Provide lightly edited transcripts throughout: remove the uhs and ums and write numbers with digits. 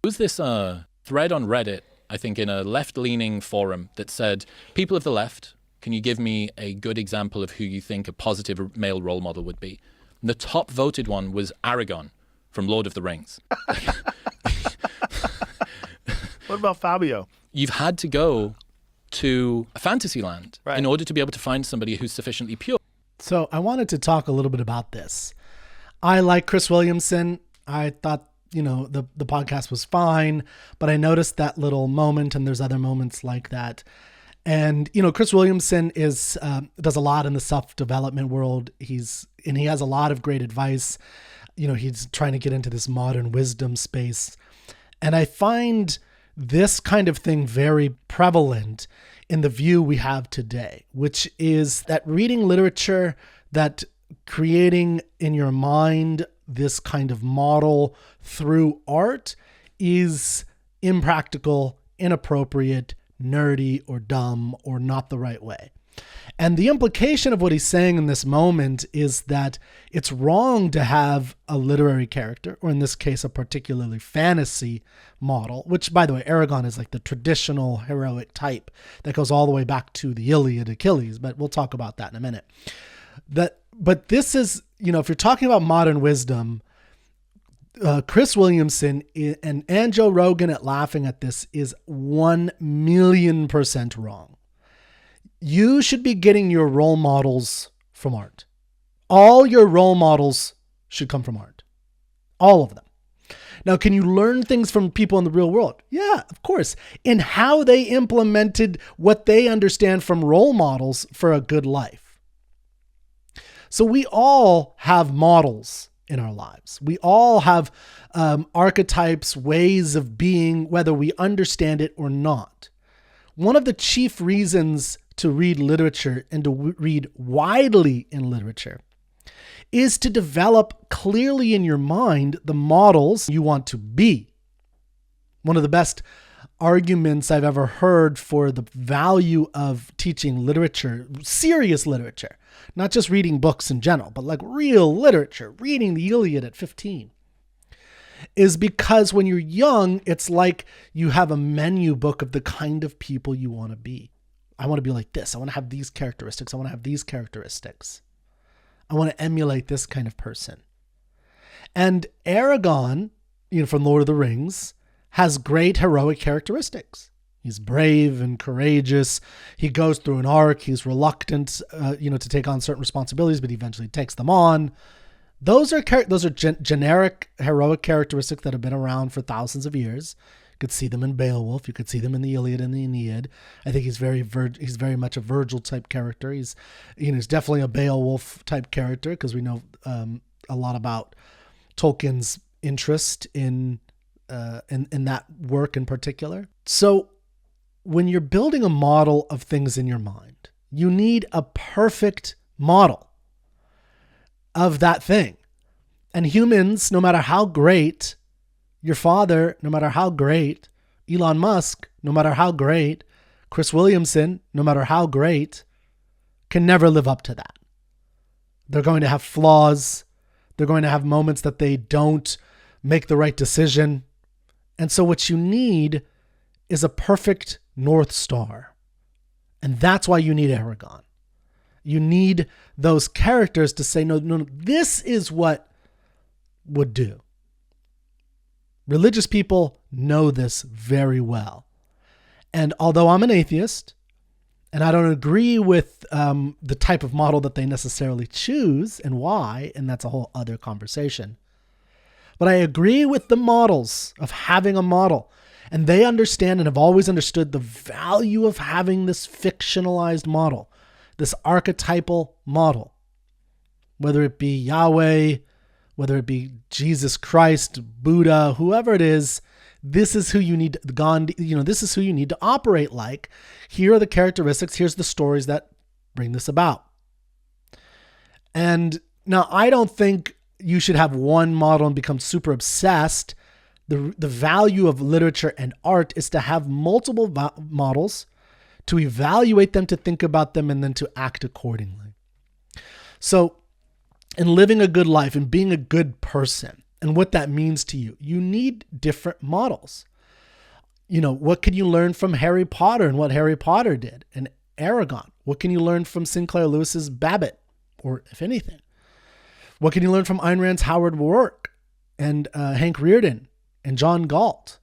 Was this thread on Reddit, I think in a left-leaning forum, that said, people of the left, can you give me a good example of who you think a positive male role model would be? And the top voted one was Aragorn from Lord of the Rings. What about Fabio? You've had to go to a fantasy land in order to be able to find somebody who's sufficiently pure. So I wanted to talk a little bit about this. I like Chris Williamson. I thought, the podcast was fine, but I noticed that little moment, and there's other moments like that. And, Chris Williamson does a lot in the self-development world. He has a lot of great advice. He's trying to get into this modern wisdom space. And I find this kind of thing very prevalent in the view we have today, which is that reading literature, that creating in your mind this kind of model through art is impractical, inappropriate, nerdy, or dumb, or not the right way. And the implication of what he's saying in this moment is that it's wrong to have a literary character, or in this case, a particularly fantasy model, which, by the way, Aragorn is like the traditional heroic type that goes all the way back to the Iliad, Achilles, but we'll talk about that in a minute. But this is, if you're talking about modern wisdom, Chris Williamson and Joe Rogan at laughing at this is 1,000,000% wrong. You should be getting your role models from art. All your role models should come from art. All of them. Now, can you learn things from people in the real world? Yeah, of course. In how they implemented what they understand from role models for a good life. So we all have models in our lives. We all have archetypes, ways of being, whether we understand it or not. One of the chief reasons to read literature and to read widely in literature is to develop clearly in your mind the models you want to be. One of the best arguments I've ever heard for the value of teaching literature, serious literature, not just reading books in general, but like real literature, reading the Iliad at 15, is because when you're young, it's like you have a menu book of the kind of people you want to be. I want to be like this. I want to have these characteristics. I want to have these characteristics. I want to emulate this kind of person. And Aragorn, from Lord of the Rings, has great heroic characteristics. He's brave and courageous. He goes through an arc. He's reluctant, to take on certain responsibilities, but he eventually takes them on. Those are generic heroic characteristics that have been around for thousands of years. You could see them in Beowulf. You could see them in the Iliad and the Aeneid. I think he's very much a Virgil type character. He's definitely a Beowulf type character because we know a lot about Tolkien's interest in that work in particular. So when you're building a model of things in your mind, you need a perfect model of that thing. And humans, no matter how great your father, no matter how great Elon Musk, no matter how great Chris Williamson, no matter how great, can never live up to that. They're going to have flaws. They're going to have moments that they don't make the right decision. And so what you need is a perfect North Star. And that's why you need Aragorn. You need those characters to say, no, this is what would do. Religious people know this very well. And although I'm an atheist, and I don't agree with the type of model that they necessarily choose and why, and that's a whole other conversation, but I agree with the models of having a model. And they understand and have always understood the value of having this fictionalized model, this archetypal model, whether it be Yahweh, whether it be Jesus Christ, Buddha, whoever it is. This is who you need, Gandhi, this is who you need to operate like. Here are the characteristics. Here's the stories that bring this about. And now I don't think you should have one model and become super obsessed. The value of literature and art is to have multiple models, to evaluate them, to think about them, and then to act accordingly. So in living a good life and being a good person, and what that means to you. You need different models. What can you learn from Harry Potter and what Harry Potter did and Aragorn? What can you learn from Sinclair Lewis's Babbitt, or if anything? What can you learn from Ayn Rand's Howard Roark and Hank Rearden and John Galt?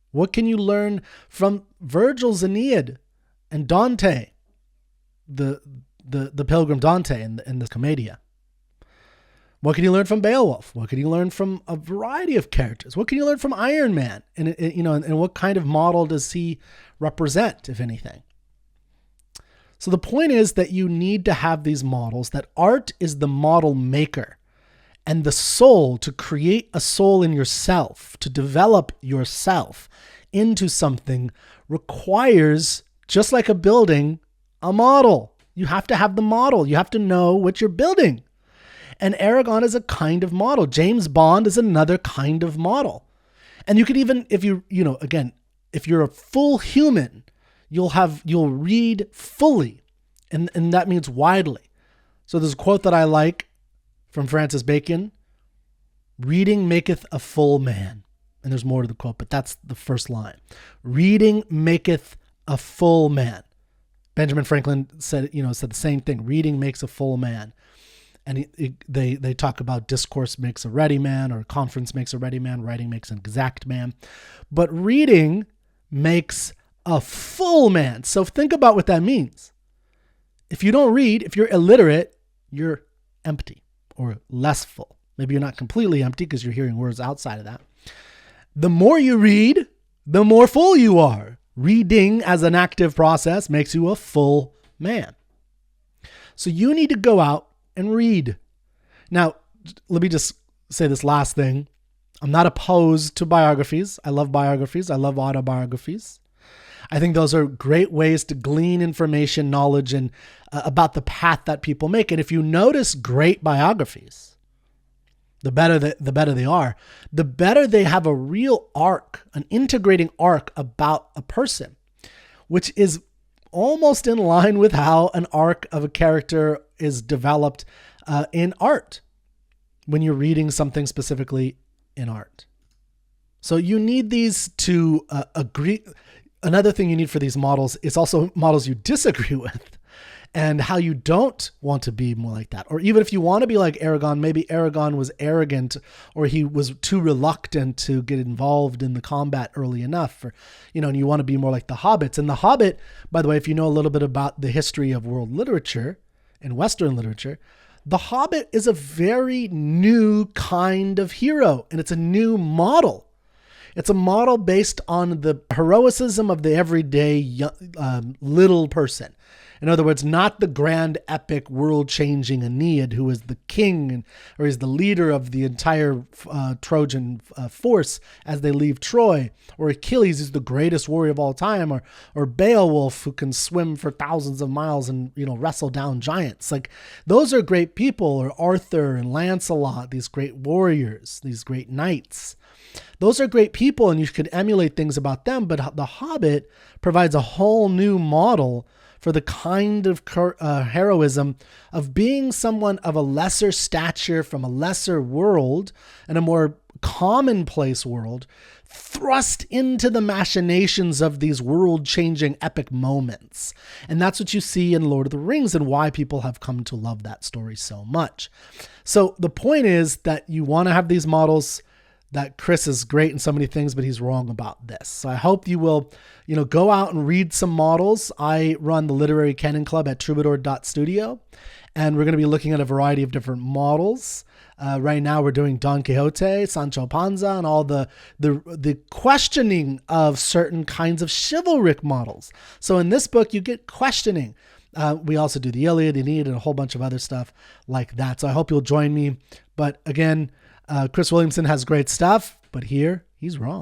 What can you learn from Virgil's Aeneid and Dante, the Pilgrim Dante and the Commedia? What can you learn from Beowulf? What can you learn from a variety of characters? What can you learn from Iron Man? And what kind of model does he represent, if anything? So the point is that you need to have these models, that art is the model maker, and the soul, to create a soul in yourself, to develop yourself into something, requires, just like a building, a model. You have to have the model. You have to know what you're building. And Aragorn is a kind of model. James Bond is another kind of model. And you could even, if you're a full human, you'll read fully. And that means widely. So there's a quote that I like from Francis Bacon: reading maketh a full man. And there's more to the quote, but that's the first line. Reading maketh a full man. Benjamin Franklin said the same thing. Reading makes a full man. And they talk about discourse makes a ready man, or conference makes a ready man, writing makes an exact man. But reading makes a full man. So think about what that means. If you don't read, if you're illiterate, you're empty or less full. Maybe you're not completely empty because you're hearing words outside of that. The more you read, the more full you are. Reading as an active process makes you a full man. So you need to go out and read. Now, let me just say this last thing. I'm not opposed to biographies. I love biographies. I love autobiographies. I think those are great ways to glean information, knowledge, and about the path that people make. And if you notice great biographies, the better they are, the better they have a real arc, an integrating arc about a person, which is almost in line with how an arc of a character is developed in art when you're reading something specifically in art. So you need these to agree. Another thing you need for these models is also models you disagree with, and how you don't want to be more like that. Or even if you want to be like Aragorn, maybe Aragorn was arrogant, or he was too reluctant to get involved in the combat early enough, or, and you want to be more like the Hobbits. And the Hobbit, by the way, if you know a little bit about the history of world literature and Western literature, the Hobbit is a very new kind of hero, and it's a new model. It's a model based on the heroicism of the everyday little person. In other words, not the grand, epic, world-changing Aeneid, who is the king or is the leader of the entire Trojan force as they leave Troy, or Achilles is the greatest warrior of all time, or Beowulf, who can swim for thousands of miles and wrestle down giants. Like, those are great people, or Arthur and Lancelot, these great warriors, these great knights. Those are great people, and you could emulate things about them, but The Hobbit provides a whole new model for the kind of heroism of being someone of a lesser stature from a lesser world and a more commonplace world, thrust into the machinations of these world-changing epic moments. And that's what you see in Lord of the Rings, and why people have come to love that story so much. So the point is that you want to have these models. That Chris is great in so many things, but he's wrong about this. So I hope you will, go out and read some models. I run the Literary Canon Club at troubadour.studio, and we're going to be looking at a variety of different models. Right now we're doing Don Quixote, Sancho Panza, and all the questioning of certain kinds of chivalric models. So in this book, you get questioning. We also do the Iliad, the Aeneid, and a whole bunch of other stuff like that. So I hope you'll join me. But again, Chris Williamson has great stuff, but here he's wrong.